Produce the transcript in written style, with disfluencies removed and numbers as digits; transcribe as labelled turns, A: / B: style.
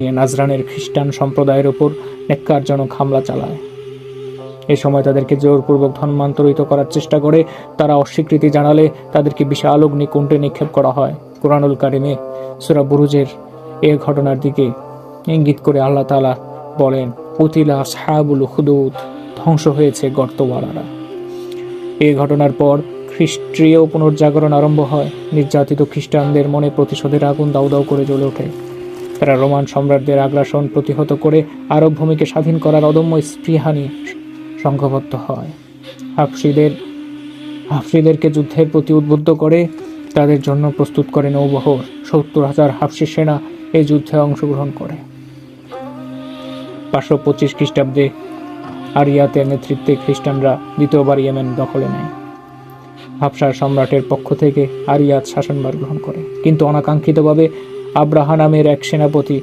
A: নাজরানের খ্রিস্টান সম্প্রদায়ের উপর ন্যাক্কারজনক হামলা চালায়। এ সময় তাদেরকে জোরপূর্বক ধর্মান্তরিত করার চেষ্টা করে। তারা অস্বীকৃতি জানালে তাদেরকে বিশাল অগ্নিকুণ্ডে নিক্ষেপ করা হয়। কুরআনুল কারিমে সূরা বুরুজের এ ঘটনার দিকে ইঙ্গিত করে আল্লাহ তাআলা বলেন, কুতিলা আসহাবুল উখদুদ, ধ্বংস হয়েছে গর্তওয়ালারা। এই ঘটনার পর খ্রিস্টীয় পুনর্জাগরণ আরম্ভ হয়। নির্যাতিত খ্রিস্টানদের মনে প্রতিশোধের আগুন দাউ দাউ করে জ্বলে ওঠে। তারা রোমান সম্রাটদের আগ্রাসন প্রতিহত করে আরব ভূমিকে স্বাধীন করার অদম্য স্পৃহা নিয়ে সংঘবদ্ধ হয়। হাফসিদেরকে যুদ্ধের প্রতি উদ্বুদ্ধ করে তাদের জন্য প্রস্তুত করে নৌবহর। 70,000 হাফসি সেনা এই যুদ্ধে অংশগ্রহণ করে। 525 খ্রিস্টাব্দে আরিয়াতের নেতৃত্বে খ্রিস্টানরা দ্বিতীয়বার ইয়েমেন দখলে নেয়। হাবশার সম্রাটের পক্ষ থেকে আরিয়াত শাসনভার গ্রহণ করে, কিন্তু অনাকাঙ্ক্ষিতভাবে আব্রাহা নামের এক সেনাপতি